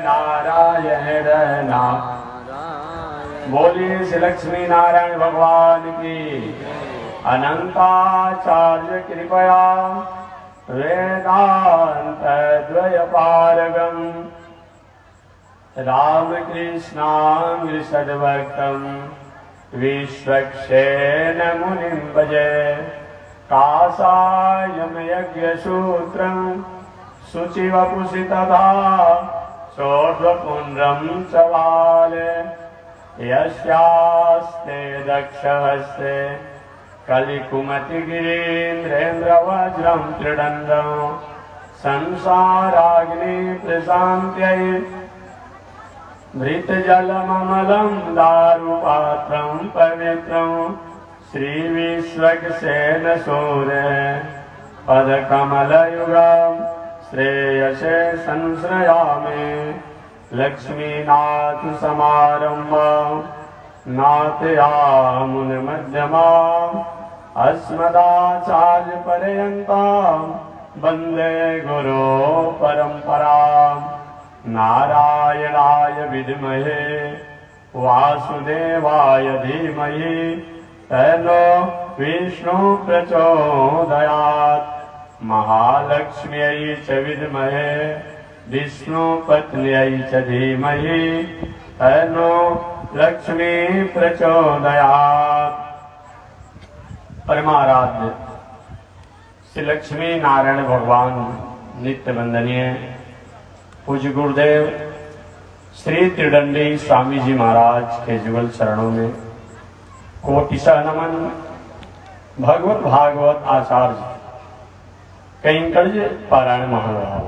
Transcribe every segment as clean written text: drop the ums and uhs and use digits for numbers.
नारायण बोलिए श्री लक्ष्मी नारायण भगवान की अनंताचार्य कृपया वेदांत द्वयपारगम रामकृष्णांग्र सद्भक्तम विश्वक्षेण मुनिं भजे कासायम यज्ञसूत्रं शुचिवपुषि तथा शोर्ध्वपुण्ड्रं सवाले यस्यास्ते दक्षहस्ते कलिकुमतिगिरीन्द्रेन्द्रवज्रं त्रिदण्डं संसाराग्नि प्रशान्त्यै मृतजलममलं दारुपात्रं पवित्रं श्रीविश्वक्सेन सूर्य पदकमलयुगं श्रेयसे संश्रयामि लक्ष्मीनाथ समारम्भां नाथयामुनिमध्यमाम् अस्मदाचार्यपर्यन्तां वन्दे गुरो परम्पराम् नारायणाय विद्महे वासुदेवाय धीमहि तन्नो विष्णु प्रचोदयात् महालक्ष्म्यै च विद्महे विष्णुपत्न्यै च धीमहि तन्नो लक्ष्मी प्रचोदयात्। परमाराध्य श्री लक्ष्मी नारायण भगवान नित्य वंदनीय पूज्य गुरुदेव श्री त्रिदंडी स्वामी जी महाराज के जुगल चरणों में कोटिशः नमन। भगवत भागवत आचार्य कैंकर्य पारायण महानुभाव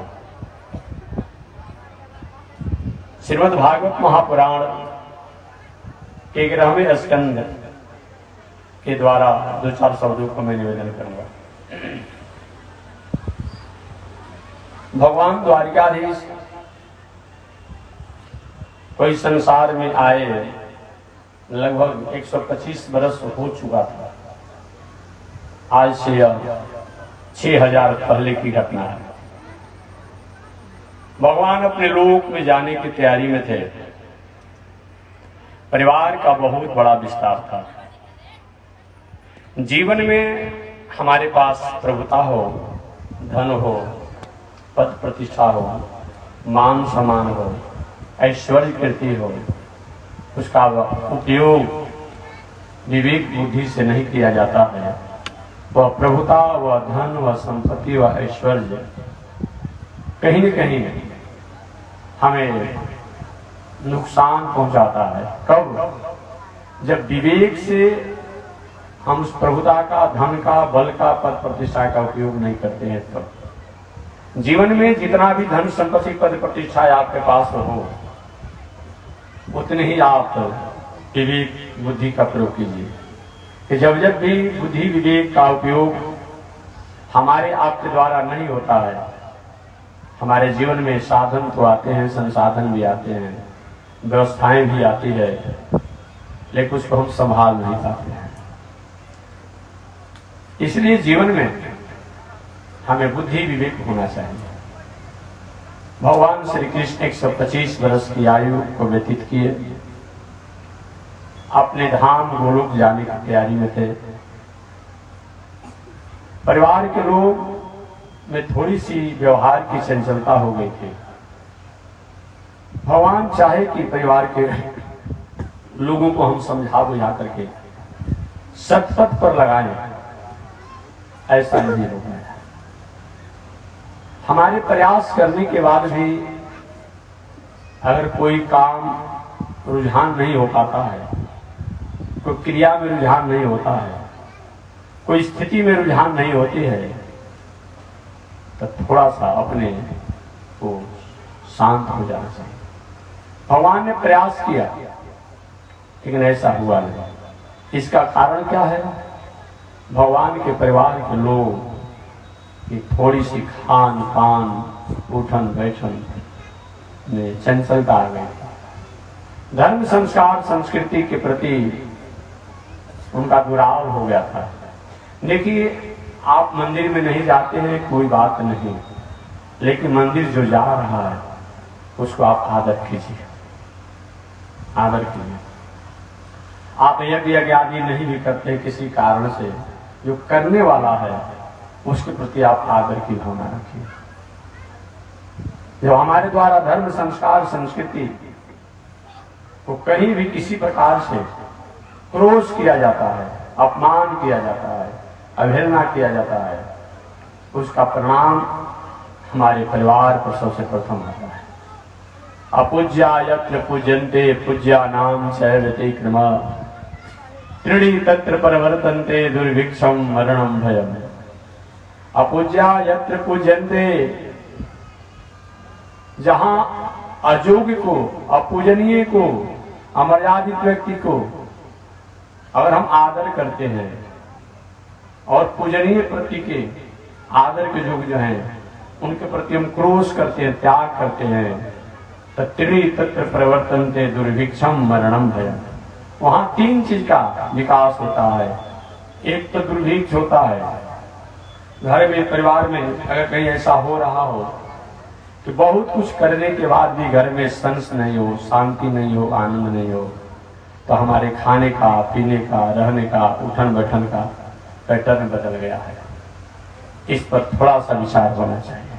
श्रीमद् भागवत महापुराण के 11वें स्कंद के द्वारा 2-4 शब्दों को मैं निवेदन करूंगा। भगवान द्वारिकाधीश कोई संसार में आए लगभग 125 बरस हो चुका था। आज से 6000 पहले की घटना है। भगवान अपने लोक में जाने की तैयारी में थे। परिवार का बहुत बड़ा विस्तार था। जीवन में हमारे पास प्रभुता हो, धन हो, पद प्रतिष्ठा हो, मान सम्मान हो, ऐश्वर्य कीर्ति हो, उसका उपयोग विवेक बुद्धि से नहीं किया जाता है। वह प्रभुता, वह धन, वह संपत्ति, वह ऐश्वर्य कहीं न कहीं हमें नुकसान पहुंचाता है। कब? जब विवेक से हम उस प्रभुता का, धन का, बल का, पद प्रतिष्ठा का उपयोग नहीं करते हैं। तब जीवन में जितना भी धन संपत्ति पद प्रतिष्ठा आपके पास हो, उतने ही आप विवेक बुद्धि का प्रयोग कीजिए कि जब जब भी बुद्धि विवेक का उपयोग हमारे आपके द्वारा नहीं होता है, हमारे जीवन में साधन तो आते हैं, संसाधन भी आते हैं, व्यवस्थाएं भी आती है, लेकिन उसको हम संभाल नहीं पाते हैं। इसलिए जीवन में हमें बुद्धि विवेक होना चाहिए। भगवान श्री कृष्ण 125 वर्ष की आयु को व्यतीत किए, अपने धाम गोलोक जाने की तैयारी में थे। परिवार के लोग में थोड़ी सी व्यवहार की चंचलता हो गई थी। भगवान चाहे कि परिवार के लोगों को हम समझा बुझा करके सतपथ पर लगाएं, ऐसा नहीं होगा। हमारे प्रयास करने के बाद भी अगर कोई काम रुझान नहीं हो पाता है, कोई क्रिया में रुझान नहीं होता है, कोई स्थिति में रुझान नहीं होती है, तो थोड़ा सा अपने को शांत हो जाना चाहिए। भगवान ने प्रयास किया लेकिन ऐसा हुआ नहीं। इसका कारण क्या है? भगवान के परिवार के लोग की थोड़ी सी खान पान, उठन बैठन में चंचलता आ गई। धर्म संस्कार संस्कृति के प्रति उनका दुराव हो गया था। देखिए, आप मंदिर में नहीं जाते हैं कोई बात नहीं, लेकिन मंदिर जो जा रहा है उसको आप आदर कीजिए, आदर कीजिए। आप यज्ञ आदि नहीं भी करते किसी कारण से, जो करने वाला है उसके प्रति आप आदर की भावना रखिए। जो हमारे द्वारा धर्म संस्कार संस्कृति को कहीं भी किसी प्रकार से क्रोध किया जाता है, अपमान किया जाता है, अवहेलना किया जाता है, उसका परिणाम हमारे परिवार पर सबसे प्रथम आता है। अपूज्या यत्र पूज्यन्ते पूज्यानां चैवते क्रम त्रीणि तत्र परिवर्तन्ते दुर्भिक्षं मरणं भयम्। अपूज्या यत्र पूज्यन्ते, जहां अयोग्य को, अपूजनीय को, अमर्यादित व्यक्ति को अगर हम आदर करते हैं और पूजनीय प्रति के आदर के योग्य जो हैं उनके प्रति हम क्रोध करते हैं, त्याग करते हैं, त्रीणि तत्र परिवर्तन्ते दुर्भिक्षं मरणं भयम्। वहां तीन चीज का विकास होता है। एक तो दुर्भिक्ष होता है, घर में परिवार में अगर कहीं ऐसा हो रहा हो कि बहुत कुछ करने के बाद भी घर में संस नहीं हो, शांति नहीं हो, आनंद नहीं हो, तो हमारे खाने का, पीने का, रहने का, उठन बैठन का पैटर्न बदल गया है। इस पर थोड़ा सा विचार होना चाहिए।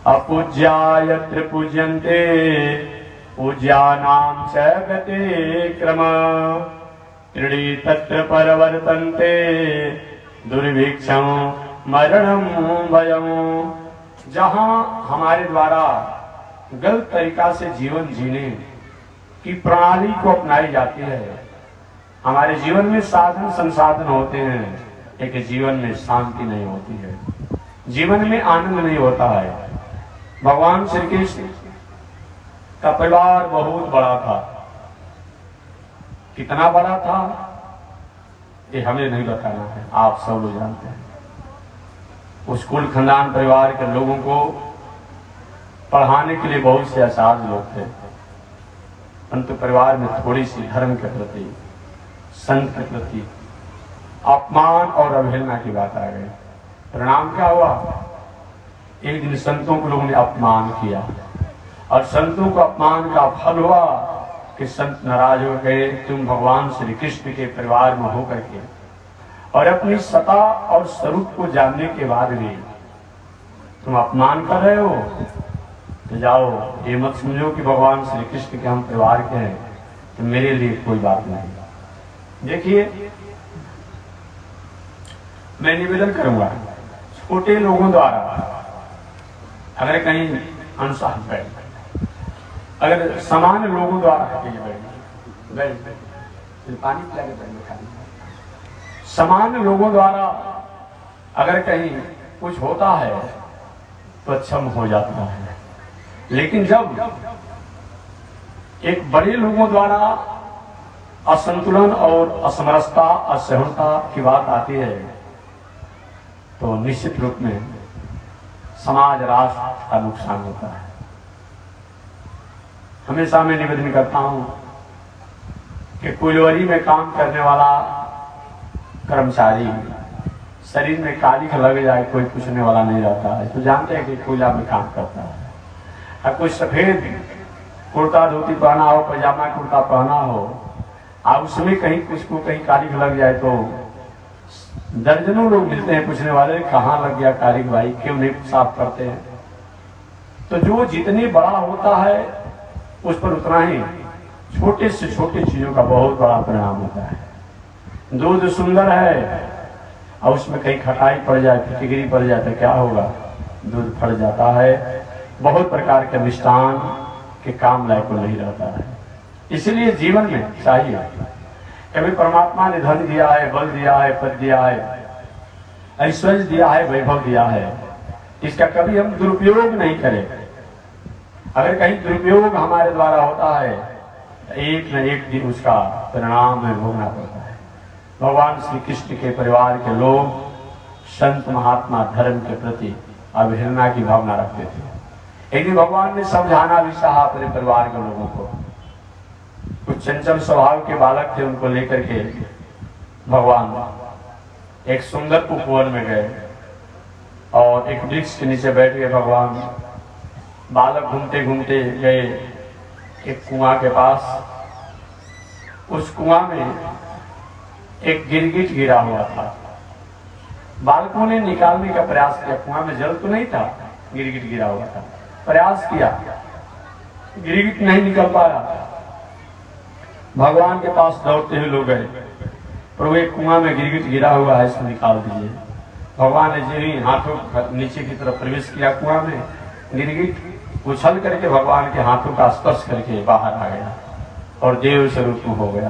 अपूज्या यत्र पूज्यन्ते पूज्यानां च गते क्रम त्रीणि तत्र परिवर्तन्ते दुर्भिक्षं मरणं भयम्। जहां हमारे द्वारा गलत तरीका से जीवन जीने की प्रणाली को अपनाई जाती है, हमारे जीवन में साधन संसाधन होते हैं, लेकिन जीवन में शांति नहीं होती है, जीवन में आनंद नहीं होता है। भगवान श्री कृष्ण का परिवार बहुत बड़ा था। कितना बड़ा था ये हमें नहीं बताना है, आप सब लोग जानते हैं। उस कुल खानदान परिवार के लोगों को पढ़ाने के लिए बहुत से आचार्य लोग थे, परंतु परिवार में थोड़ी सी धर्म के प्रति, संत के प्रति अपमान और अवहेलना की बात आ गई। परिणाम क्या हुआ? एक दिन संतों को लोगों ने अपमान किया और संतों को अपमान का फल हुआ कि संत नाराज हो गए। तुम भगवान श्री कृष्ण के परिवार में होकर के और अपनी सत्ता और स्वरूप को जानने के बाद भी तुम अपमान कर रहे हो, तो जाओ, ये मत समझो कि भगवान श्री कृष्ण के हम परिवार के हैं तो मेरे लिए कोई बात नहीं। देखिए, मैं निवेदन करूंगा, छोटे लोगों द्वारा अगर कहीं अनुसार बैठ, अगर सामान्य लोगों द्वारा पानी पिला के खाली, सामान्य लोगों द्वारा अगर कहीं कुछ होता है तो क्षम हो जाता है, लेकिन जब एक बड़े लोगों द्वारा असंतुलन और असमरसता, असहनता की बात आती है तो निश्चित रूप में समाज, राष्ट्र का नुकसान होता है। हमेशा मैं निवेदन करता हूं कि कोयलवरी में काम करने वाला कर्मचारी शरीर में कालिख लग जाए, कोई पूछने वाला नहीं रहता है, तो जानते हैं कि कोयला में काम करता है। और कोई सफेद कुर्ता धोती पहना हो, पजामा कुर्ता पहना हो, और उसमें कहीं कुछ को कहीं कालिख लग जाए तो दर्जनों लोग मिलते हैं पूछने वाले, कहाँ लग गया कालिख भाई, क्यों नहीं साफ करते हैं। तो जो जितनी बड़ा होता है उस पर उतना ही छोटे से छोटे चीजों का बहुत बड़ा परिणाम होता है। दूध सुंदर है और उसमें कहीं खटाई पड़ जाए, फिटकरी पड़ जाए तो क्या होगा? दूध फट जाता है। बहुत प्रकार के मिष्टान के काम लायक नहीं रहता है। इसलिए जीवन में चाहिए, कभी परमात्मा ने धन दिया है, बल दिया है, पद दिया है, ऐश्वर्य दिया है, वैभव दिया है, इसका कभी हम दुरुपयोग नहीं करें। अगर कहीं दुरुपयोग हमारे द्वारा होता है तो एक न एक दिन उसका परिणाम हमें भोगना पड़ता है। भगवान श्री कृष्ण के परिवार के लोग संत महात्मा धर्म के प्रति अवहेलना की भावना रखते थे। एक दिन भगवान ने समझाना भी चाहा अपने परिवार के लोगों को। कुछ चंचल स्वभाव के बालक थे, उनको लेकर के भगवान एक सुंदर उपवन में गए और एक वृक्ष के नीचे बैठ गए। भगवान बालक घूमते घूमते गए एक कुआं के पास। उस कुआं में एक गिरगिट गिरा हुआ था। बालकों ने निकालने का प्रयास किया, कुआं में जल तो नहीं था, गिरगिट गिरा हुआ था। प्रयास किया, गिरगिट नहीं निकल पाया। भगवान के पास दौड़ते हुए लोग गए, प्रभु एक कुआं में गिरगिट गिरा हुआ है, इसको निकाल दीजिए। भगवान ने जो ही हाथों नीचे की तरफ प्रवेश किया कुआं में, गिरगिट उछल करके भगवान के हाथों का स्पर्श करके बाहर आ गया और देव स्वरूप हो गया।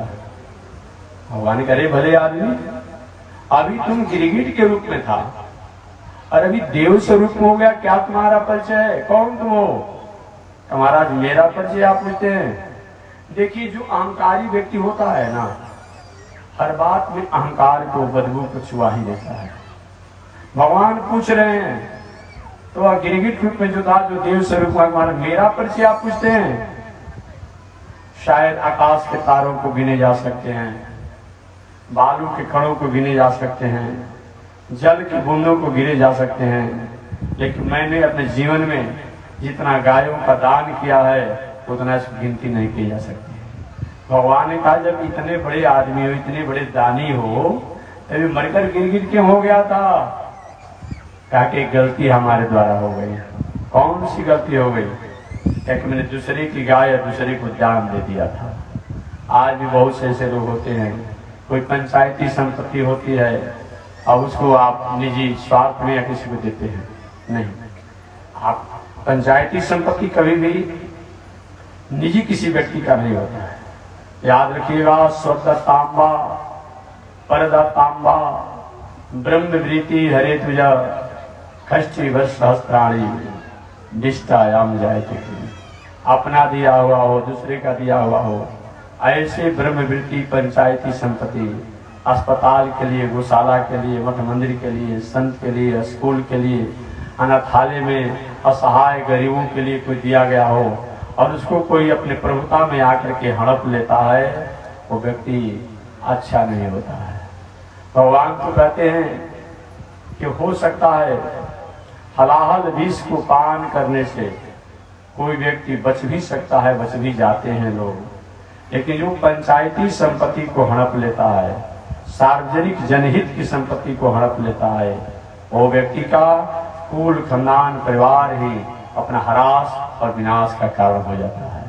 भगवान ने कहे, भले आदमी, अभी तुम गिरगिट के रूप में था और अभी देव स्वरूप हो गया, क्या तुम्हारा परिचय है? कौन तुम हो? महाराज मेरा परिचय आप पूछते हैं? देखिए, जो अहंकारी व्यक्ति होता है ना, हर बात में अहंकार को, बदबू को छुआ ही देता है। भगवान पूछ रहे हैं तो गिरगिट रूप में जो था, जो देव स्वरूप हमारा, मेरा परिचय आप पूछते हैं? शायद आकाश के तारों को गिने जा सकते हैं, बालू के कणों को गिने जा सकते हैं, जल की बूंदों को गिने जा सकते हैं, लेकिन मैंने अपने जीवन में जितना गायों का दान किया है उतना इसकी गिनती नहीं की जा सकती। भगवान ने कहा, जब इतने बड़े आदमी हो, इतने बड़े दानी हो, तभी मरकर गिरगिट क्यों हो गया था? कहा कि गलती हमारे द्वारा हो गई। कौन सी गलती हो गई? क्या कि मैंने दूसरे की गाय और दूसरे को दान दे दिया था। आज भी बहुत से ऐसे लोग होते हैं, कोई पंचायती संपत्ति होती है और उसको आप निजी स्वार्थ में या किसी को देते हैं। नहीं, आप पंचायती संपत्ति कभी भी निजी किसी व्यक्ति का नहीं होता है। याद रखिएगा, स्वर्ग तांबा परदा तांबा ब्रह्मवृत्ति हरे तुझा खष्टी सहस्त्राणी निष्ठायाम जाए तो अपना दिया हुआ हो, दूसरे का दिया हुआ हो, ऐसे ब्रह्मवृत्ति पंचायती संपत्ति अस्पताल के लिए, गौशाला के लिए, मठ मंदिर के लिए, संत के लिए, स्कूल के लिए, अनाथालय में असहाय गरीबों के लिए कोई दिया गया हो और उसको कोई अपने प्रभुता में आकर के हड़प लेता है, वो व्यक्ति अच्छा नहीं होता है। भगवान तो कहते हैं कि हो सकता है हलाहल विष को पान करने से कोई व्यक्ति बच भी सकता है, बच भी जाते हैं लोग, लेकिन जो पंचायती संपत्ति को हड़प लेता है, सार्वजनिक जनहित की संपत्ति को हड़प लेता है, वो व्यक्ति का कुल खानदान परिवार ही अपना ह्रास और विनाश का कारण हो जाता है।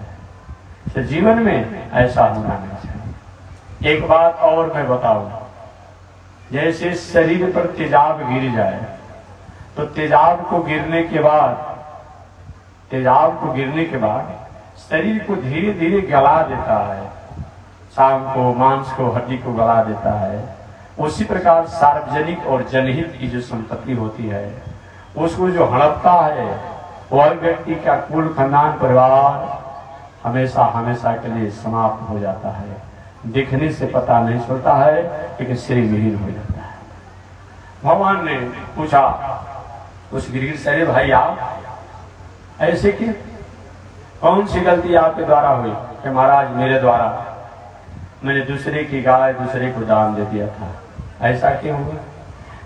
तो जीवन में ऐसा होना नहीं चाहिए। एक बात और मैं बताऊं, जैसे शरीर पर तेजाब गिर जाए तो तेजाब को गिरने के बाद शरीर को धीरे धीरे गला देता है, शाम को मांस को, हड्डी को गला देता है। उसी प्रकार सार्वजनिक और जनहित की जो संपत्ति होती है उसको जो हड़पता है, वह व्यक्ति का कुल खानदान परिवार हमेशा हमेशा के लिए समाप्त हो जाता है। दिखने से पता नहीं चलता है, लेकिन शरीर विहीन हो जाता है। भगवान ने पूछा उस गिरगिट से, अरे भाई आप ऐसे क्यों? कौन सी गलती आपके द्वारा हुई? कि महाराज मेरे द्वारा मैंने दूसरे की गाय दूसरे को दान दे दिया था। ऐसा क्यों हुआ?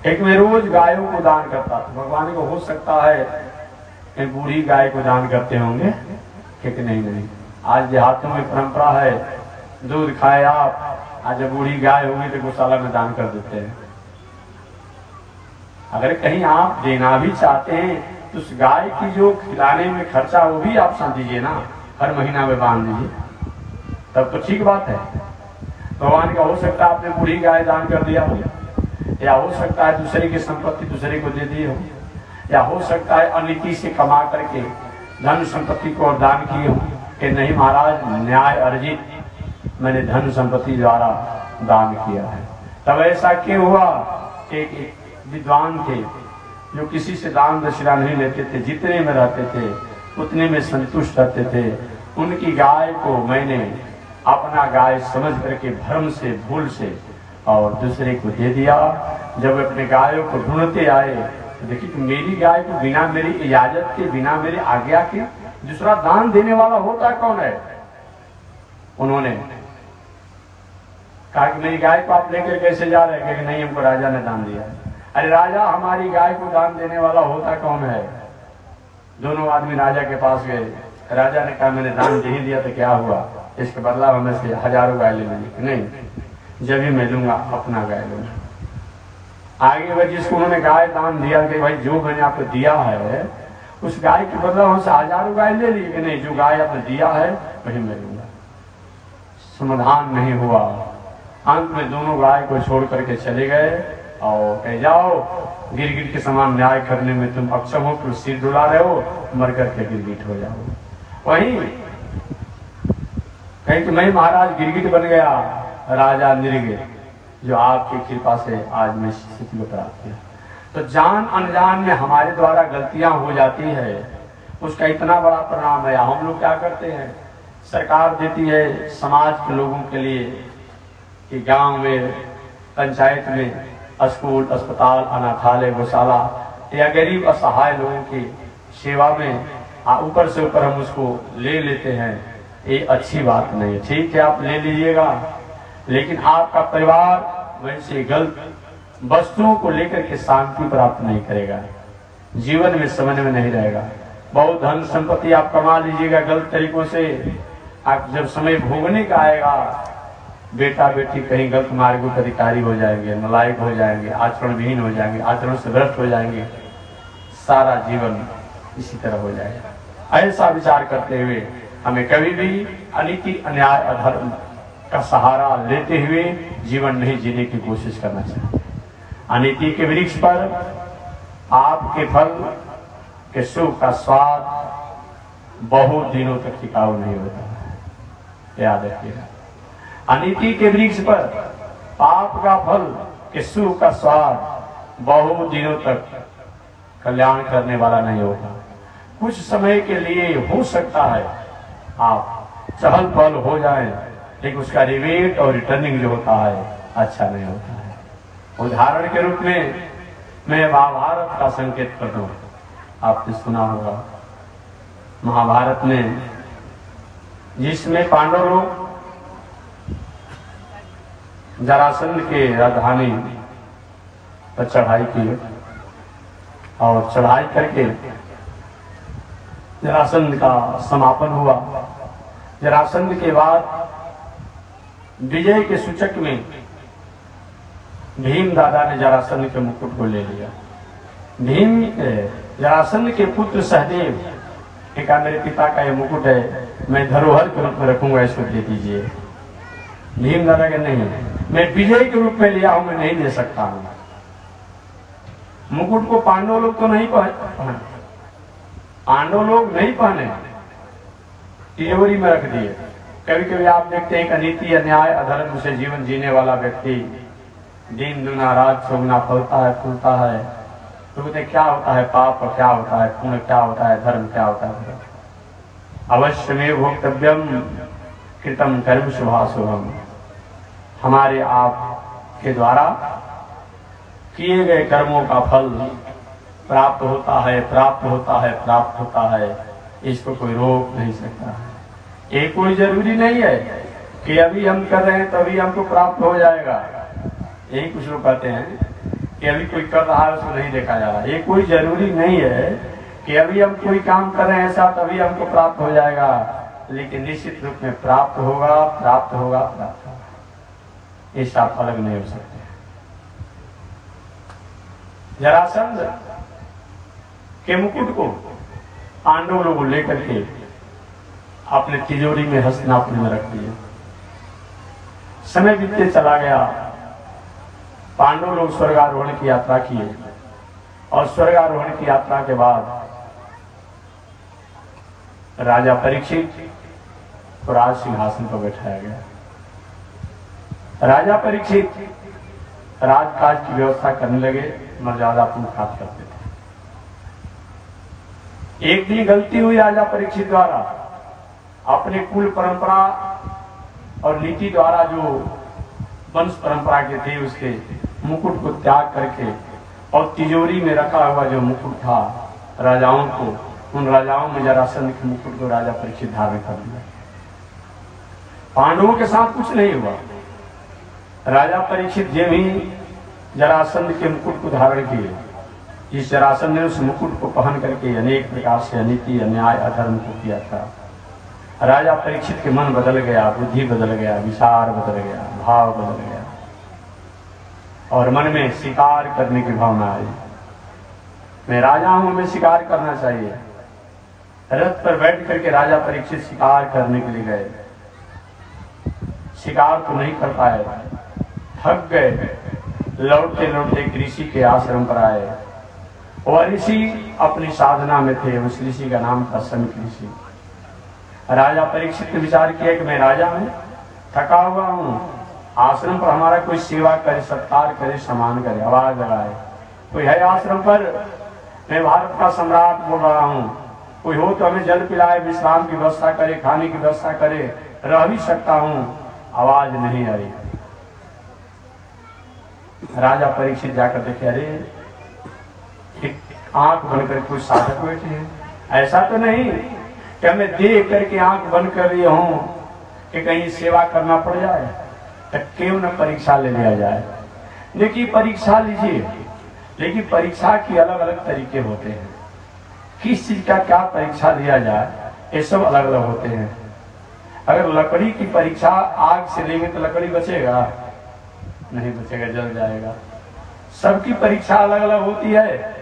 एक मैं रोज गायों को दान करता था। भगवान को हो सकता है कि बूढ़ी गाय को दान करते होंगे, कि नहीं, आज देहातों में परंपरा है, दूध खाए आप, आज जब बूढ़ी गाय होगी तो गौशाला में दान कर देते हैं। अगर कहीं आप देना भी चाहते हैं तो उस गाय की जो खिलाने में खर्चा वो भी आप समझ दीजिए ना, हर महीना में बांध दीजिए, तब तो ठीक बात है। भगवान का हो सकता है आपने बूढ़ी गाय दान कर दिया हो, या हो सकता है दूसरे की संपत्ति दूसरे को दे दी हो, या हो सकता है अनिति से कमा करके धन संपत्ति को और दान किए हो कि नहीं महाराज न्याय अर्जित मैंने धन संपत्ति द्वारा दान किया है। तब ऐसा क्यों हुआ कि विद्वान थे जो किसी से दान दक्षिणा नहीं लेते थे, जितने में रहते थे उतने में संतुष्ट रहते थे, उनकी गाय को मैंने अपना गाय समझ करके भ्रम से, भूल से और दूसरे को दे दिया। जब अपने गायों को ढूंढते आए तो देखिए कि मेरी गाय को बिना मेरी इजाजत के, बिना मेरे आज्ञा के दूसरा दान देने वाला होता कौन है? उन्होंने कहा कि मेरी गाय को आप लेकर कैसे जा रहे हैं? कि नहीं, हमको राजा ने दान दिया। अरे राजा, हमारी गाय को दान देने वाला होता कौन है? दोनों आदमी राजा के पास गए। राजा ने कहा मैंने दान दे ही दिया तो क्या हुआ, इसके बदला हमें से 1000 गाय ले लेंगे। नहीं, जब ही मैं लूंगा अपना गाय लूंगा। आगे वह जिसको उन्होंने गाय दान दिया कि भाई जो मैंने आपको दिया है उस गाय के बदला हमसे 1000 गाय ले ली, कि नहीं जो गाय आपने दिया है वही मैं लूंगा। समाधान नहीं हुआ। अंत में दोनों गाय को छोड़ करके चले गए और कह जाओ गिरगिट के समान न्याय करने में तुम अक्षम हो, तो सिर डुला रहे हो, मर करके गिरगिट हो जाओ। वही कहीं कि मैं महाराज गिरगिट बन गया, राजा निर्गे, जो आपकी कृपा से आज मैं स्थिति को प्राप्त किया। तो जान अनजान में हमारे द्वारा गलतियां हो जाती है, उसका इतना बड़ा परिणाम है। हम लोग क्या करते हैं, सरकार देती है समाज के लोगों के लिए कि गांव में पंचायत में स्कूल, अस्पताल, अनाथालय, गौशाला या गरीब असहाय लोगों की सेवा में ऊपर से ऊपर हम उसको ले लेते हैं। ये अच्छी बात नहीं है। ठीक है, आप ले लीजिएगा, लेकिन आपका परिवार वैसे गलत वस्तुओं को लेकर के शांति प्राप्त नहीं करेगा, जीवन में समझ में नहीं रहेगा। बहुत धन संपत्ति आप कमा लीजिएगा गलत तरीकों से, आप जब समय भोगने का आएगा बेटा बेटी कहीं गलत मार्गों के अधिकारी हो जाएंगे, नालायक हो जाएंगे, आचरण विहीन हो जाएंगे, आचरण से भ्रष्ट हो जाएंगे, सारा जीवन इसी तरह हो जाएगा। ऐसा विचार करते हुए हमें कभी भी अनीति, अन्याय, अधर्म का सहारा लेते हुए जीवन नहीं जीने की कोशिश करना चाहिए। अनीति के वृक्ष पर आपके फल के सुख का स्वाद बहुत दिनों तक टिकाऊ नहीं होता है, याद रखिएगा। अनीति के वृक्ष पर पाप का फल के सुख का स्वाद बहुत दिनों तक कल्याण करने वाला नहीं होगा। कुछ समय के लिए हो सकता है आप चहल पहल हो जाए, लेकिन उसका रिवेट और रिटर्निंग जो होता है अच्छा नहीं होता है। उदाहरण के रूप में मैं महाभारत का संकेत कर दूं, आपने सुना होगा महाभारत में, जिसमें पांडव लोग जरासंध के राजधानी पर चढ़ाई की और चढ़ाई करके जरासंध का समापन हुआ। जरासंध के बाद विजय के सूचक में भीम दादा ने जरासंध के मुकुट को ले लिया। भीम जरासंध के पुत्र सहदेव ने कहा मेरे पिता का ये मुकुट है, मैं धरोहर के रूप में रखूंगा, इसको दे दीजिए। भीम दादा के नहीं, मैं विजय के रूप में लिया हूं, मैं नहीं दे सकता हूं। मुकुट को पांडव लोग तो नहीं पहने, पांडव लोग नहीं पहने, तिजोरी में रख दिए। कभी कभी आप देखते हैं कि नीति, अन्याय, अधर्म से जीवन जीने वाला व्यक्ति दिन दुना रात चौगुना फलता है, फूलता है, तो बोलते क्या होता है पाप क्या होता है, पुण्य क्या होता है, धर्म क्या होता है। अवश्य में भोक्तव्यम कृतम कर्म शुभाशुभम, हमारे आप के द्वारा किए गए कर्मों का फल प्राप्त होता है, प्राप्त होता है, प्राप्त होता है, इसको कोई रोक नहीं सकता है। ये कोई जरूरी नहीं है कि अभी हम कर रहे हैं तभी हमको प्राप्त हो जाएगा। यही कुछ लोग कहते हैं कि अभी कोई कर रहा है उसको नहीं देखा जा रहा। ये कोई जरूरी नहीं है कि अभी हम कोई काम कर रहे हैं ऐसा तभी हमको प्राप्त हो जाएगा, लेकिन निश्चित रूप में प्राप्त होगा, प्राप्त होगा, प्राप्त होगा। इससे आप अलग नहीं हो सकते। जरासंध के मुकुट को पांडव लोग लेकर के अपने तिजोरी में हस्तिनापुर में रख दिए। समय बीतते चला गया, पांडव लोग स्वर्गारोहण की यात्रा किए और स्वर्गारोहण की यात्रा के बाद राजा परीक्षित को राज सिंहासन पर बैठाया गया। राजा परीक्षित राजकाज की व्यवस्था करने लगे, मर्यादापूर्ण कार्य करते थे। एक दिन गलती हुई राजा परीक्षित द्वारा, अपने कुल परंपरा और नीति द्वारा जो वंश परंपरा के थे उसके मुकुट को त्याग करके और तिजोरी में रखा हुआ जो मुकुट था राजाओं को, उन राजाओं में जरासंध के मुकुट को राजा परीक्षित धारण कर दिया। पांडवों के साथ कुछ नहीं हुआ। राजा परीक्षित जब ही जरासंध के मुकुट को धारण किए जिस जरासंध ने उस मुकुट को पहन करके अनेक प्रकार से अनीति अन्याय अधर्म को किया था, राजा परीक्षित के मन बदल गया, बुद्धि बदल गया, विचार बदल गया, भाव बदल गया और मन में शिकार करने की भावना आई। मैं राजा हूं, हमें शिकार करना चाहिए। रथ पर बैठ करके राजा परीक्षित शिकार करने के लिए गए। शिकार तो नहीं कर पाए, थक गए। लौटते लौटते एक ऋषि के आश्रम पर आए। वह ऋषि अपनी साधना में थे। उस ऋषि का नाम था समिक ऋषि। राजा परीक्षित ने विचार किया कि मैं राजा हूं, थका हुआ हूं, आश्रम पर हमारा कोई सेवा करे, सत्कार करे, सम्मान करे, आवाज लगाए। कोई है आश्रम पर? मैं भारत का सम्राट बोल रहा हूं, कोई हो तो हमें जल पिलाए, विश्राम की व्यवस्था करे, खाने की व्यवस्था करे, रह भी सकता हूं। आवाज नहीं आई। राजा परीक्षित जाकर देखे, अरे एक आंख बनकर कुछ साधक बैठे हैं। ऐसा तो नहीं कि मैं देख करके आंख बंद कर रही हूं कि कहीं सेवा करना पड़ जाए, तो क्यों न परीक्षा ले लिया जाए। देखिए, परीक्षा लीजिए, लेकिन परीक्षा की अलग अलग तरीके होते हैं। किस चीज का क्या परीक्षा लिया जाए, ये सब अलग अलग होते हैं। अगर लकड़ी की परीक्षा आग से लेंगे तो लकड़ी बचेगा? नहीं बचेगा, जल जाएगा। सबकी परीक्षा अलग अलग होती है।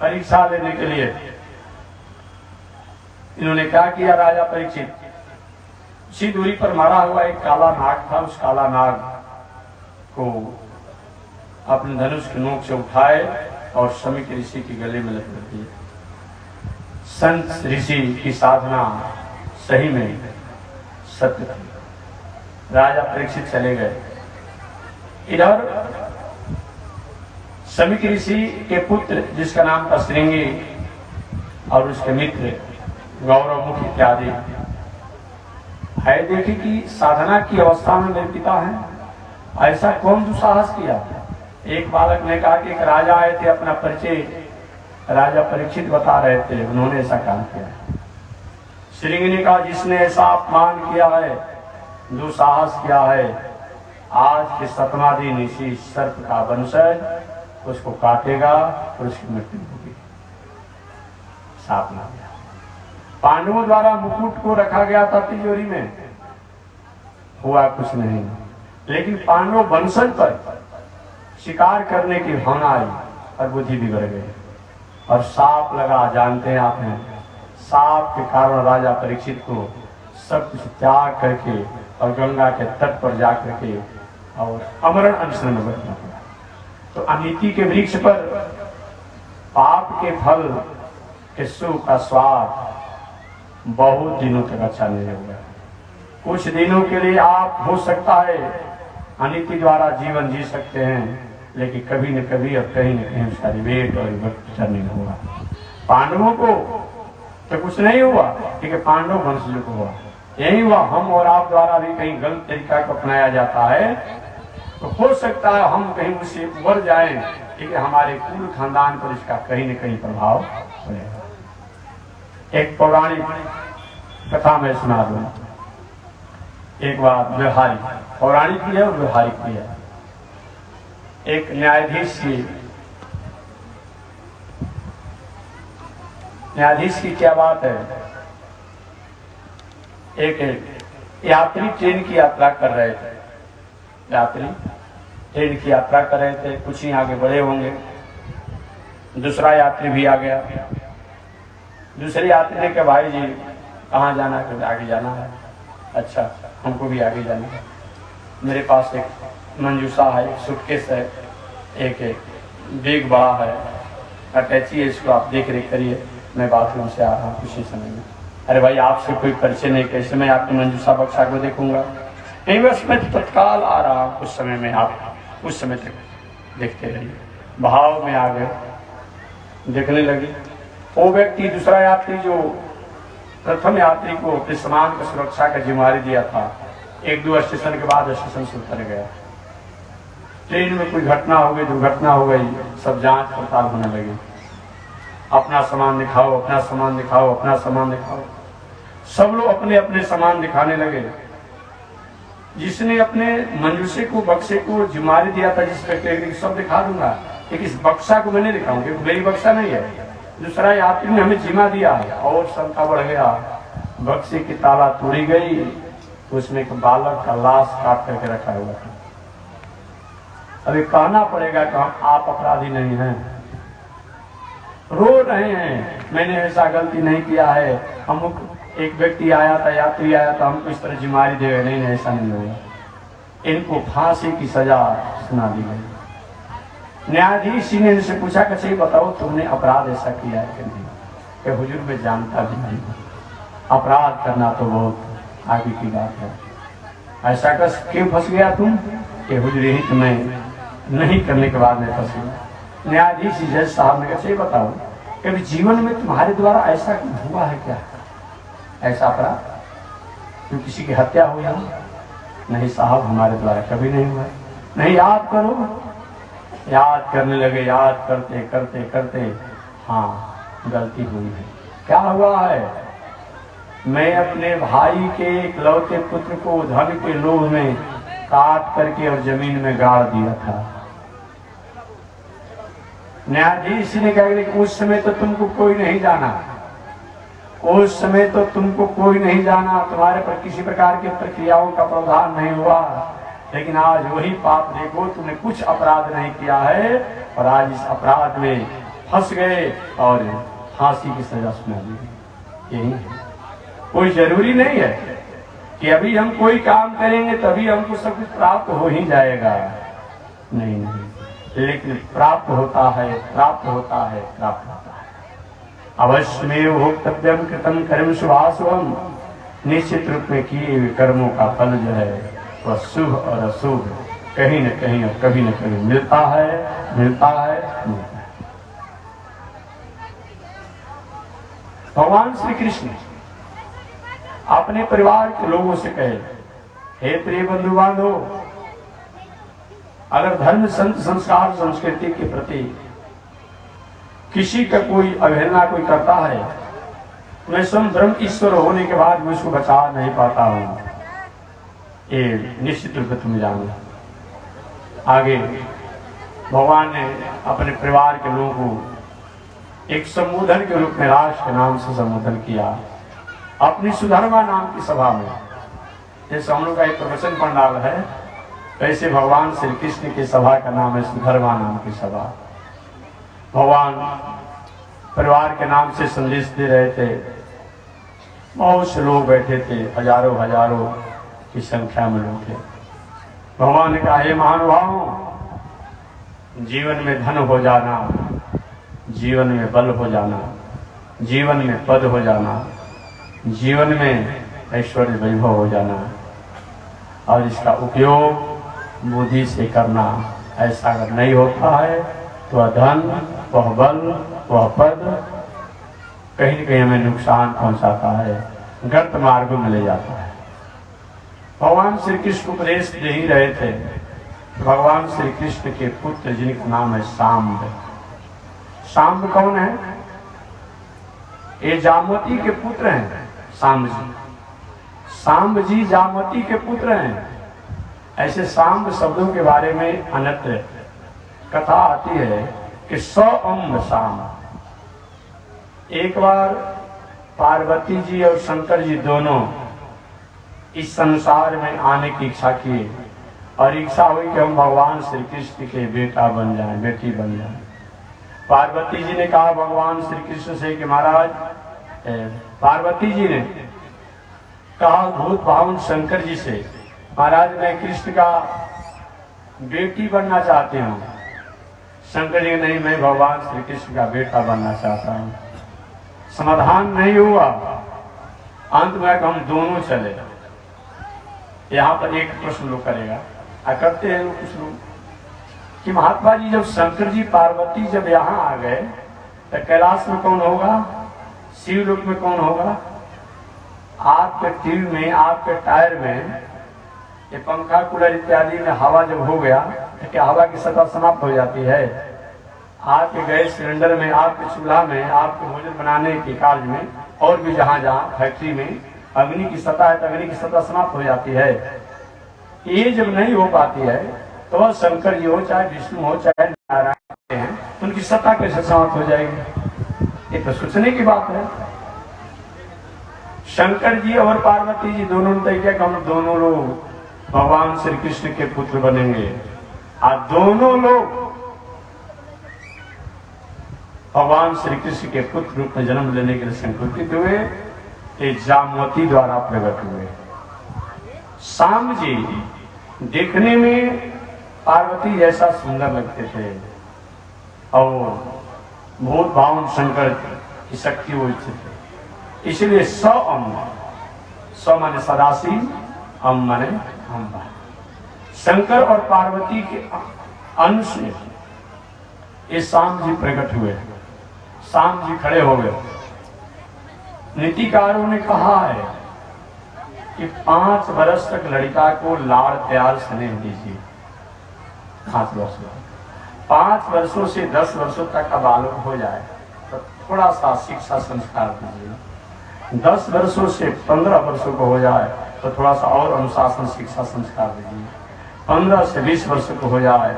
परीक्षा लेने के लिए इन्होंने क्या किया, राजा परीक्षित उसी दूरी पर मारा हुआ एक काला नाग था। उस काला नाग को अपने धनुष के नोक से उठाए और समिक ऋषि के गले में लपेट दिए। संत ऋषि की साधना सही में सत्य थी। राजा परीक्षित चले गए। इधर समिक ऋषि के पुत्र, जिसका नाम था श्रृंगी, और उसके मित्र गौरवमुख इत्यादि है। देखे कि साधना की अवस्था में मेरे पिता हैं, ऐसा कौन दुस्साहस किया। एक बालक ने कहा कि एक राजा आए थे, अपना परिचय राजा परीक्षित बता रहे थे, उन्होंने ऐसा काम किया। श्रृंगी ने कहा, जिसने ऐसा अपमान किया है, दुस्साहस किया है, आज के 7वां दिन इसी सर्प का वंशज उसको काटेगा और उसकी मृत्यु होगी। साफ ना गया। पांडवों द्वारा मुकुट को रखा गया था तिजोरी में, हुआ कुछ नहीं, लेकिन पांडव वंशज पर शिकार करने की भावना आई और बुद्धि बिगड़ गई और सांप लगा। जानते हैं आप हैं, सांप के कारण राजा परीक्षित को सब कुछ त्याग करके और गंगा के तट पर जाकर के और अमरण अनशन में बैठना पड़ा। तो अनीति के वृक्ष पर पाप के फल के सुख का स्वाद बहुत दिनों तक अच्छा नहीं होगा। कुछ दिनों के लिए आप हो सकता है अनीति द्वारा जीवन जी सकते हैं, लेकिन कभी न कभी और कहीं न कहीं उसका रिवेट और विभक्त नहीं होगा। पांडवों को तो कुछ नहीं हुआ, क्योंकि पांडव वंशज को हुआ। यही हुआ हम और आप द्वारा भी कहीं गलत तरीका को अपनाया जाता है, तो हो सकता है हम कहीं उससे उबर जाएं, क्योंकि हमारे कुल खानदान पर इसका कहीं न कहीं प्रभाव पड़ेगा। एक पौराणिक कथा में सुना दूं। एक बात व्यवहारिक, पौराणिक भी है और व्यवहारिक भी है। एक न्यायाधीश की क्या बात है। एक यात्री ट्रेन की यात्रा कर रहे थे। यात्री ट्रेन की यात्रा कर रहे थे, कुछ ही आगे बढ़े होंगे, दूसरा यात्री भी आ गया। दूसरे यात्री ने कहा, भाई जी कहाँ जाना है? आगे जाना है। अच्छा, हमको भी आगे जाना है। मेरे पास एक मंजूसा है, एक सूटकेस है, एक बैग बड़ा है, अटैची है, इसको आप देख रेख करिए, मैं बाथरूम से आ रहा हूँ कुछ ही समय में। अरे भाई, आपसे कोई परिचय नहीं, कैसे मैं आपके मंजूसा बक्सा को देखूंगा? नहीं, बस मैं तत्काल आ रहा हूँ, कुछ समय में, आप कुछ समय तक देखते रहिए। भाव में आ गए, देखने लगे। वो व्यक्ति, दूसरा यात्री जो प्रथम यात्री को अपने सामान की सुरक्षा का जिम्मेदारी दिया था, 1-2 स्टेशन के बाद स्टेशन से उतर गया। ट्रेन में कोई घटना हो गई, दुर्घटना हो गई, सब जांच पड़ताल होने लगी। अपना सामान दिखाओ, अपना सामान दिखाओ, अपना सामान दिखाओ। सब लोग अपने अपने सामान दिखाने लगे। जिसने अपने मंजूसे को, बक्से को जिम्मेदारी दिया था, जिस व्यक्ति सब दिखा दूंगा, एक इस बक्सा को मैं नहीं दिखाऊं क्योंकि मेरी बक्सा नहीं है, दूसरा यात्री ने हमें जिम्मा दिया है। और शंका बढ़ गया, बक्से की ताला तोड़ी गई तो उसमें एक बालक का लाश काट करके रखा हुआ था। अभी कहना पड़ेगा कि हम आप अपराधी नहीं हैं, रो रहे हैं, मैंने ऐसा गलती नहीं किया है, हम एक व्यक्ति आया था, यात्री आया था, हमको इस तरह जिम्मेदारी दे गए, नहीं ऐसा नहीं हुआ। इनको फांसी की सजा सुना दी गई। न्यायाधीश ने इनसे पूछा कि सही बताओ तुमने अपराध ऐसा किया है कि नहीं? कि हुजूर में जानता भी नहीं, अपराध करना तो बहुत आगे की बात है। ऐसा कस क्यों फंस गया तुम? कि हुजूर यही तुम्हें नहीं करने के बाद में फंस गया। न्यायाधीश जज साहब ने कहा सही बताओ कभी जीवन में तुम्हारे द्वारा ऐसा हुआ है क्या, ऐसा अपराध क्यों किसी की हत्या हुई है? नहीं साहब हमारे द्वारा कभी नहीं हुआ। नहीं याद करो। याद करने लगे, याद करते करते करते हाँ गलती हुई है। क्या हुआ है? मैं अपने भाई के इकलौते पुत्र को धन के लोभ में काट करके और जमीन में गाड़ दिया था। न्यायाधीश ने कहा कि उस समय तो तुमको कोई नहीं जाना, उस समय तो तुमको कोई नहीं जाना, तुम्हारे पर किसी प्रकार की प्रक्रियाओं का प्रावधान नहीं हुआ, लेकिन आज वही पाप देखो, तुमने कुछ अपराध नहीं किया है और आज इस अपराध में फंस गए और फांसी की सजा सुना दी। यही है। कोई जरूरी नहीं है कि अभी हम कोई काम करेंगे तभी हमको सब कुछ प्राप्त हो ही जाएगा, नहीं नहीं, लेकिन प्राप्त होता है, प्राप्त होता है, प्राप्त होता है। अवश्यमेव भोक्तव्यम कृतम कर्म शुभाशुभम, निश्चित रूप में किए हुए कर्मों का फल जो है वह शुभ और अशुभ कहीं न कहीं और कभी न कभी मिलता है, मिलता है, मिलता है। भगवान श्री कृष्ण अपने परिवार के लोगों से कहे, हे प्रिय बंधु बांधो, अगर धर्म संत संस्कार संस्कृति के प्रति किसी का कोई अवहेलना कोई करता है, मैं स्वयं ब्रह्म ईश्वर होने के बाद मैं उसको बचा नहीं पाता हूं, ये निश्चित रूप से तुम जानो। आगे भगवान ने अपने परिवार के लोगों को एक संबोधन के रूप में राष्ट्र के नाम से संबोधन किया अपनी सुधर्मा नाम की सभा में। जैसे हम लोग का एक प्रवचन पंडाल है, वैसे भगवान श्री कृष्ण की सभा का नाम है सुधर्मा नाम की सभा। भगवान परिवार के नाम से संदेश दे रहे थे, बहुत से लोग बैठे थे, हजारों हजारों की संख्या में लोग थे। भगवान ने कहा, हे महानुभावों, जीवन में धन हो जाना, जीवन में बल हो जाना, जीवन में पद हो जाना, जीवन में ऐश्वर्य वैभव हो जाना और इसका उपयोग बुद्धि से करना, ऐसा अगर नहीं होता है तो वह धन, वह बल, वह पद कहीं न कहीं हमें नुकसान पहुंचाता है, गलत मार्गों में ले जाता है। भगवान श्री कृष्ण उपदेश दे ही रहे थे। भगवान श्री कृष्ण के पुत्र जिनका नाम है सांब। सांब कौन है? ये जामवती के पुत्र हैं सांब जी। सांब जी जामवती के पुत्र हैं। ऐसे सांब शब्दों के बारे में अन्यत्र कथा आती है कि 100 अंग सांब। एक बार पार्वती जी और शंकर जी दोनों इस संसार में आने की इच्छा की और इच्छा हुई कि हम भगवान श्री कृष्ण के बेटा बन जाएं, बेटी बन जाएं। पार्वती जी ने कहा भगवान श्री कृष्ण से कि महाराज, पार्वती जी ने कहा भूत भावन शंकर जी से, महाराज मैं कृष्ण का बेटी बनना चाहती हूँ। शंकर जी नहीं, मैं भगवान श्री कृष्ण का बेटा बनना चाहता हूँ। समाधान नहीं हुआ, अंत में हम दोनों चले। यहाँ पर एक प्रश्न लोग करेगा, करते हैं लोग कुछ लोग कि महात्मा जी जब शंकर जी पार्वती जब यहाँ आ गए तो कैलाश में कौन होगा, शिवलोक में कौन होगा? आपके ट्यूब में, आपके टायर में, ये पंखा कूलर इत्यादि में हवा जब हो गया तो क्या हवा की सतह समाप्त हो जाती है? आपके गैस सिलेंडर में, आपके चूल्हा में, आपके भोजन बनाने के कार्य में और भी जहाँ जहाँ फैक्ट्री में अग्नि की सतह है तो अग्नि की सतह समाप्त हो जाती है। ये जब नहीं हो पाती है तो वह शंकर जी हो चाहे विष्णु हो चाहे हैं उनकी सत्ता कैसे समाप्त हो जाएगी? ये तो सोचने की बात है। शंकर जी और पार्वती जी दोनों ने तय किया कि हम दोनों लोग भगवान श्री कृष्ण के पुत्र बनेंगे। और दोनों लोग भगवान श्री कृष्ण के पुत्र रूप में जन्म लेने के लिए संकल्पित हुए। ये जामवती द्वारा प्रकट हुए। शाम जी देखने में पार्वती जैसा सुंदर लगते थे और बहुत भावन शंकर की शक्ति वो थे। इसलिए स माने सदाशिव, अम माने अम्बा। शंकर और पार्वती के अंश में ये शाम जी प्रकट हुए। शाम जी खड़े हो गए। नीतिकारों ने कहा है कि 5 वर्ष तक लड़का को लाड़ प्यार स्नेह दीजिए। 5 वर्ष 5 वर्षों से 10 वर्षों तक का बालक हो जाए तो थोड़ा सा शिक्षा संस्कार दीजिए। 10 वर्षों से 15 वर्षों को हो जाए तो थोड़ा सा और अनुशासन शिक्षा संस्कार दीजिए। 15 से 20 वर्षों को हो जाए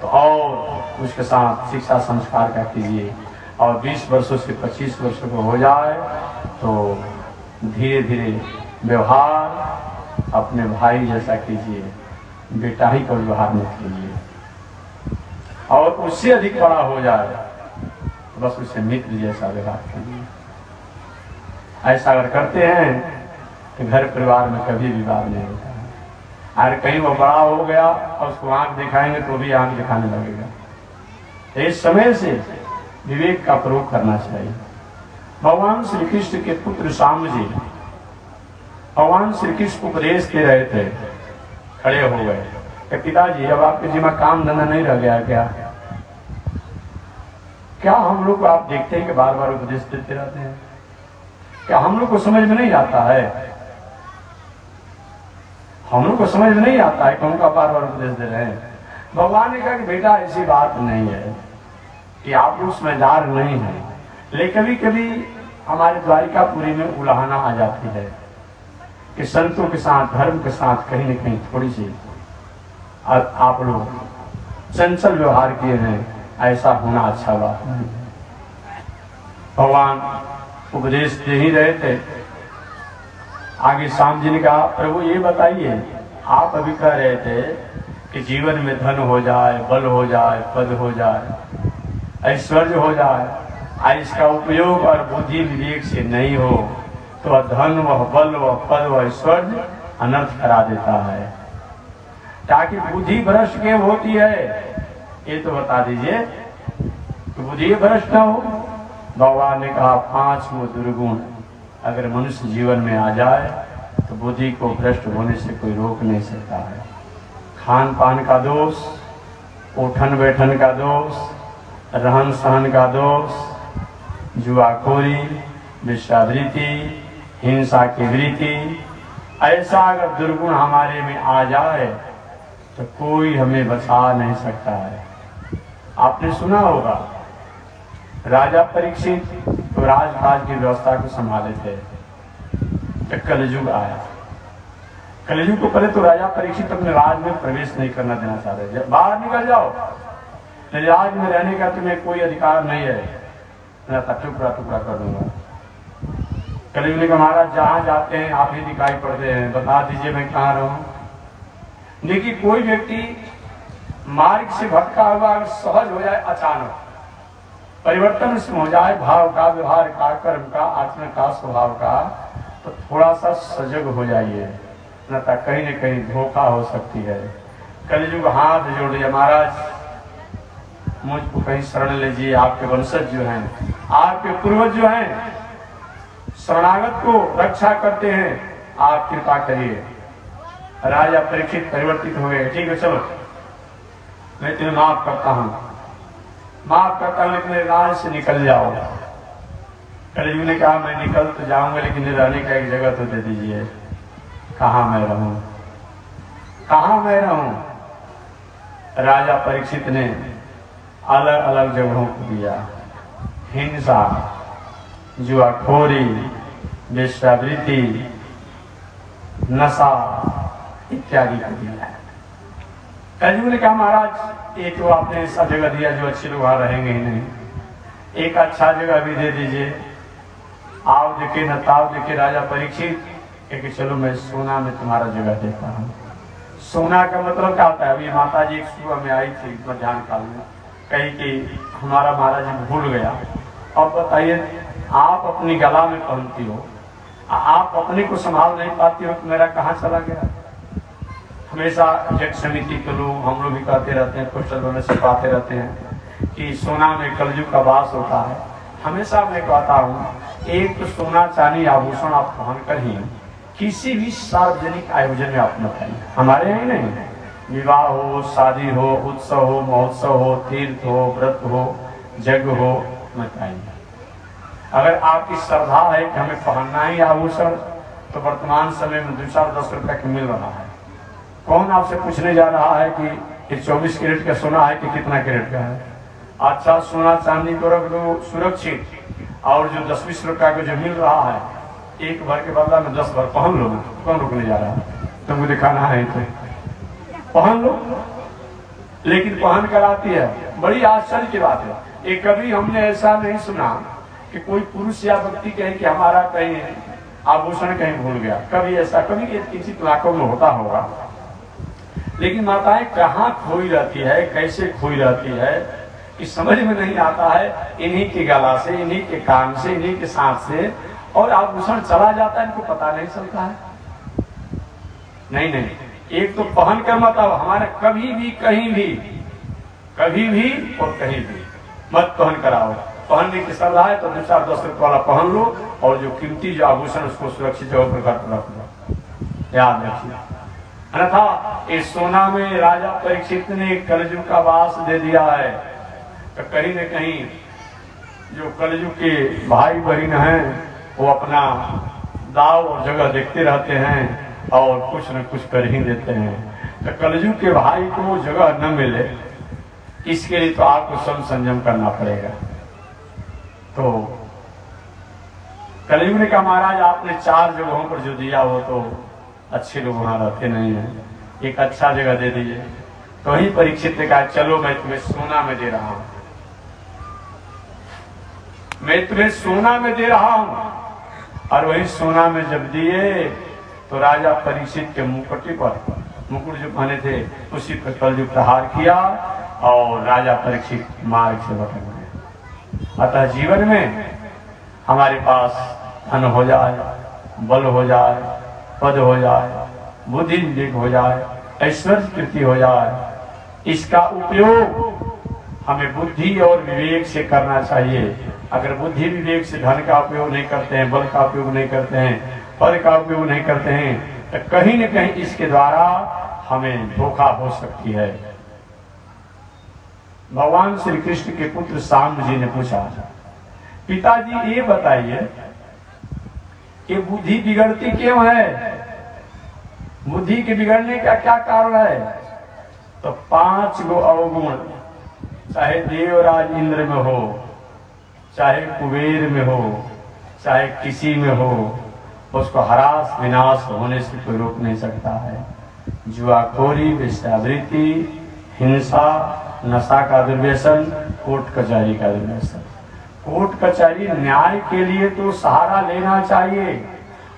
तो और उसके साथ शिक्षा संस्कार का कीजिए। और 20 वर्षों से 25 वर्षों को हो जाए तो धीरे धीरे व्यवहार अपने भाई जैसा कीजिए, बेटा ही का व्यवहार मत कीजिए। और उससे अधिक बड़ा हो जाए तो बस उसे मित्र जैसा व्यवहार कीजिए। ऐसा अगर करते हैं तो घर परिवार में कभी विवाद नहीं होता है। अगर कहीं वो बड़ा हो गया और उसको आंख दिखाएंगे तो भी आंख दिखाने लगेगा। इस समय से विवेक का प्रयोग करना चाहिए। भगवान श्री कृष्ण के पुत्र शाम जी भगवान श्री कृष्ण उपदेश दे रहे थे। खड़े हो गए कि पिताजी अब आपके जिम्मा काम धंधा नहीं रह गया क्या हम लोग को आप देखते हैं कि बार बार उपदेश देते रहते हैं? क्या हम लोग को समझ में नहीं आता है? हम लोग को समझ में नहीं आता है कि उनका बार बार उपदेश दे रहे हैं। भगवान ने कहा कि बेटा ऐसी बात नहीं है कि आप लोग समझदार नहीं हैं, लेकिन कभी कभी हमारे द्वारिकापुरी में उलाहना आ जाती है कि संतों के साथ धर्म के साथ कहीं न कहीं थोड़ी सी आप लोग चंचल व्यवहार किए हैं। ऐसा होना अच्छा बात नहीं। भगवान उपदेश दे ही रहे थे। आगे शाम जी ने कहा प्रभु ये बताइए, आप अभी कह रहे थे कि जीवन में धन हो जाए, बल हो जाए, पद हो जाए, ऐश्वर्य हो जाए, और इसका उपयोग और बुद्धि विवेक से नहीं हो तो धन व बल व पद व ऐश्वर्य अनर्थ करा देता है। ताकि बुद्धि भ्रष्ट क्यों होती है ये तो बता दीजिए। तो बुद्धि भ्रष्ट न हो। भगवान ने कहा 5 वो दुर्गुण अगर मनुष्य जीवन में आ जाए तो बुद्धि को भ्रष्ट होने से कोई रोक नहीं सकता है। खान पान का दोष, उठन बैठन का दोष, रहन सहन का दोष, जुआखोरी, विषावृत्ति, हिंसा की वृत्ति, ऐसा अगर दुर्गुण हमारे में आ जाए तो कोई हमें बचा नहीं सकता है। आपने सुना होगा राजा परीक्षित तो राजकाज की व्यवस्था को संभाले थे। जब कलयुग आया, कलयुग को पहले तो राजा परीक्षित अपने राज में प्रवेश नहीं करना देना चाह रहे थे। बाहर निकल जाओ, राज में रहने का तुम्हें कोई अधिकार नहीं है, मैं टुकड़ा टुकड़ा कर दूंगा। कलयुग ने कहा महाराज जहां जाते हैं आप ही दिखाई पड़ते हैं, बता दीजिए मैं कहाँ रहूं। देखिए कोई व्यक्ति मार्ग से भटका हुआ सहज हो जाए, अचानक परिवर्तन हो जाए भाव का, व्यवहार का, कर्म का, आचरण का, स्वभाव का, तो थोड़ा सा सजग हो जाइए, न तो कहीं न कहीं धोखा हो सकती है। कलयुग हाथ जोड़ लिया महाराज मुझको कहीं शरण लीजिए। आपके वंशज जो हैं, आपके पूर्वज जो हैं शरणागत को रक्षा करते हैं, आप कृपा करिए। राजा परीक्षित परिवर्तित हो गए। ठीक है चलो मैं तुम्हें माफ करता हूं, लेकिन राज से निकल जाओ। कलयुग ने कहा मैं निकल तो जाऊंगा लेकिन रहने का एक जगह तो दे दीजिए। कहाँ मैं रहूं, कहाँ मैं रहूं? राजा परीक्षित ने अलग अलग जगहों को दिया। हिंसा, जुआखोरी, वेश्यावृत्ति, नशा इत्यादि को दिया है। कलयुग ने कहा महाराज एक तो आपने ऐसा जगह दिया जो अच्छे लोग वहां रहेंगे ही नहीं, एक अच्छा जगह भी दे दीजिए। आओ देखे न ताव देखे राजा परीक्षित कि चलो मैं सोना में तुम्हारा जगह देता हूँ। सोना का मतलब क्या होता है? अभी माता जी एक सुबह में आई थी मध्याह्न काल में, कही कि हमारा महाराज जी भूल गया। अब बताइए, आप अपनी गला में पहनती हो, आप अपने को संभाल नहीं पाती हो, तो मेरा कहाँ चला गया? हमेशा जट समिति के लोग, हम लोग भी कहते रहते हैं, पोस्टर वाले सिखाते रहते हैं कि सोना में कलयुग का वास होता है। हमेशा मैं कहता हूँ, एक तो सोना चांदी आभूषण आप पहन कर ही किसी भी सार्वजनिक आयोजन में आप मत आइए। हमारे यहाँ नहीं, विवाह हो, शादी हो, उत्सव हो, महोत्सव हो, तीर्थ हो, व्रत हो, यज्ञ हो, मत आइए। अगर आपकी श्रद्धा है कि हमें पहनना ही आभूषण, तो वर्तमान समय में 2-4-10 रुपए का मिल रहा है। कौन आपसे पूछने जा रहा है कि 24 कैरेट का सोना है कि कितना कैरेट का है? अच्छा सोना चांदी को रख दो सुरक्षित, और जो 10-20 रुपए का जो मिल रहा है, एक भर के बदला में 10 भर पहन लो। कौन रुकने जा रहा है? तुमको दिखाना है तो पहन लो। लेकिन पहन कर आती है, बड़ी आश्चर्य की बात है। एक कभी हमने ऐसा नहीं सुना कि कोई पुरुष या व्यक्ति कहे कि हमारा कहीं आभूषण कहीं भूल गया। कभी ऐसा, कभी किसी इलाकों में होता होगा, लेकिन माताएं कहाँ खोई रहती है, कैसे खोई रहती है कि समझ में नहीं आता है। इन्हीं के गला से, इन्हीं के कान से, इन्हीं के सांस से और आभूषण चला जाता है, इनको पता नहीं चलता है। नहीं, एक तो पहन कर मत आओ। हमारे कभी भी कहीं भी, कभी भी और कहीं भी मत पहन कर आओ। पहनने की सलाह है तो 2-4-10 रुपये वाला पहन लो, और जो कीमती जो आभूषण उसको सुरक्षित जगह पर रख लो। याद रखिए, अन्यथा इस सोना में राजा परीक्षित ने कलयुग का वास दे दिया है। तो कहीं न कहीं जो कलयुग के भाई बहन हैं, वो अपना दाव और जगह देखते रहते हैं और कुछ न कुछ कर ही देते हैं। तो कलयुग के भाई को जगह न मिले, इसके लिए तो आपको सब संयम करना पड़ेगा। तो कलयुग ने कहा महाराज आपने 4 जगहों पर जो दिया वो तो अच्छे लोग वहां रहते नहीं है, एक अच्छा जगह दे दीजिए। तो वही परीक्षित ने कहा चलो मैं तुम्हें सोना में दे रहा हूं, मैं तुम्हें सोना में दे रहा हूं। और वही सोना में जब दिए तो राजा परीक्षित के मुकुट पर, मुकुट जो पहने थे उसी पर कलयुग प्रहार किया और राजा परीक्षित मार्ग से भटक गए। अतः जीवन में हमारे पास धन हो जाए, बल हो जाए, पद हो जाए, बुद्धि विवेक हो जाए, ऐश्वर्य कीर्ति हो जाए, इसका उपयोग हमें बुद्धि और विवेक से करना चाहिए। अगर बुद्धि विवेक से धन का उपयोग नहीं करते हैं, बल का उपयोग नहीं करते हैं, पद का उपयोग नहीं करते हैं, तो कहीं न कहीं इसके द्वारा हमें धोखा हो सकती है। भगवान श्री कृष्ण के पुत्र शाम जी ने पूछा, पिताजी ये बताइए कि बुद्धि बिगड़ती क्यों है? बुद्धि के बिगड़ने का क्या कारण है? तो 5 गो अवगुण, चाहे देवराज इंद्र में हो, चाहे कुबेर में हो, चाहे किसी में हो, उसको हरास विनाश होने से कोई रोक नहीं सकता है। जुआखोरी, वेश्यावृत्ति, हिंसा, नशा का दुर्व्यसन, कोर्ट कचहरी का दुर्व्यसन। कोर्ट कचहरी न्याय के लिए तो सहारा लेना चाहिए,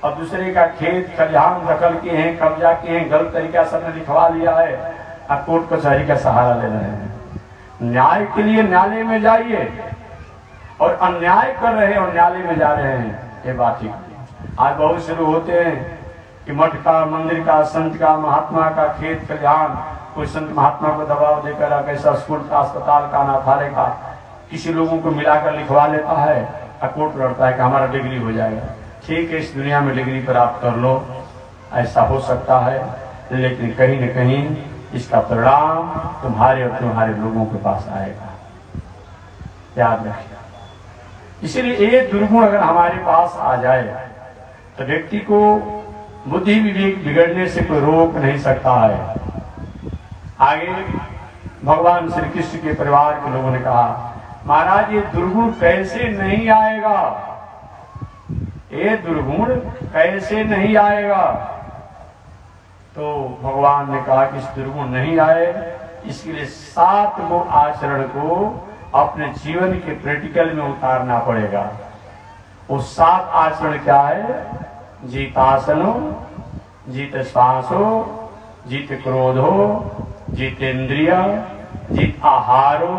और दूसरे का खेत खलिहान दखल किए हैं, कब्जा किए हैं, गलत तरीका से लिखवा लिया है, अब कोर्ट कचहरी का सहारा ले रहे हैं। न्याय के लिए न्यायालय में जाइए, और अन्याय कर रहे हैं और न्यायालय में जा रहे हैं, ये बात ठीक। आज बहुत से लोग होते हैं कि मठ का, मंदिर का, संत का, महात्मा का खेत खलिहान, कोई संत महात्मा को दबाव देकर कैसा स्कूल का, अस्पताल का, अनाथालय का किसी लोगों को मिलाकर लिखवा लेता है, और कोर्ट लड़ता है कि हमारा डिग्री हो जाएगा। ठीक है, इस दुनिया में डिग्री प्राप्त कर लो, ऐसा हो सकता है, लेकिन कहीं न कहीं इसका परिणाम तुम्हारे और तुम्हारे लोगों के पास आएगा, याद रखिए। इसीलिए ये दुर्गुण अगर हमारे पास आ जाए तो व्यक्ति को बुद्धि विवेक बिगड़ने से कोई रोक नहीं सकता है। आगे भगवान श्री कृष्ण के परिवार के लोगों ने कहा, महाराज ये दुर्गुण कैसे नहीं आएगा? ये दुर्गुण कैसे नहीं आएगा? तो भगवान ने कहा कि इस दुर्गुण नहीं आए, इसके लिए 7 गो आचरण को अपने जीवन के प्रैक्टिकल में उतारना पड़ेगा। वो 7 आचरण क्या है? जीतासनो, जीत श्वासो, जीत क्रोधो, जितेंद्रिय, जित आहारो,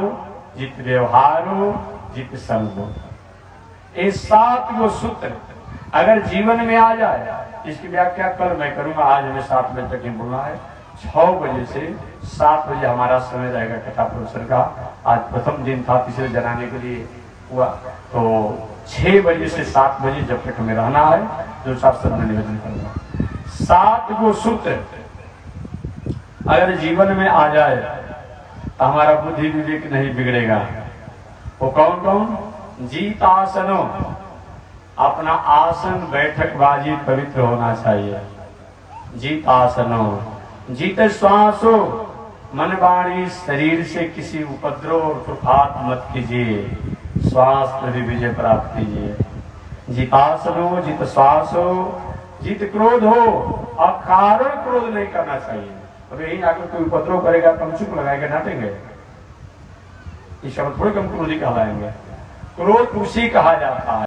जित व्यवहारो, जित संगो। ये 7 गो सूत्र अगर जीवन में आ जाए, इसकी व्याख्या कल मैं करूंगा, आज हमें 7 बजे तक ही बोलना है। 6 बजे से 7 बजे हमारा समय रहेगा कथा प्रवचन का। आज प्रथम दिन था, तीसरे जनाने के लिए हुआ, तो 6 बजे से 7 बजे जब तक हमें रहना है, जो शास्त्र में निवेदन करूंगा। 7 गो सूत्र अगर जीवन में आ जाए तो हमारा बुद्धि विवेक नहीं बिगड़ेगा। वो कौन कौन? जीतासनो, अपना आसन बैठकबाजी पवित्र होना चाहिए। जीतासनो, जीत श्वासो, मन वाणी शरीर से किसी उपद्रव और उत्पात मत कीजिए, स्वास्थ्य भी विजय प्राप्त कीजिए। जीतासनो, जीत श्वासो, जीत क्रोध हो, अकारण क्रोध नहीं करना चाहिए। अब यही आकर कोई उपद्रव करेगा तो हम चुप लगाएंगे, डांटेंगे, इस शब्द थोड़े कम क्रोधी कहलाएंगे। क्रोध उसी कहा जाता है।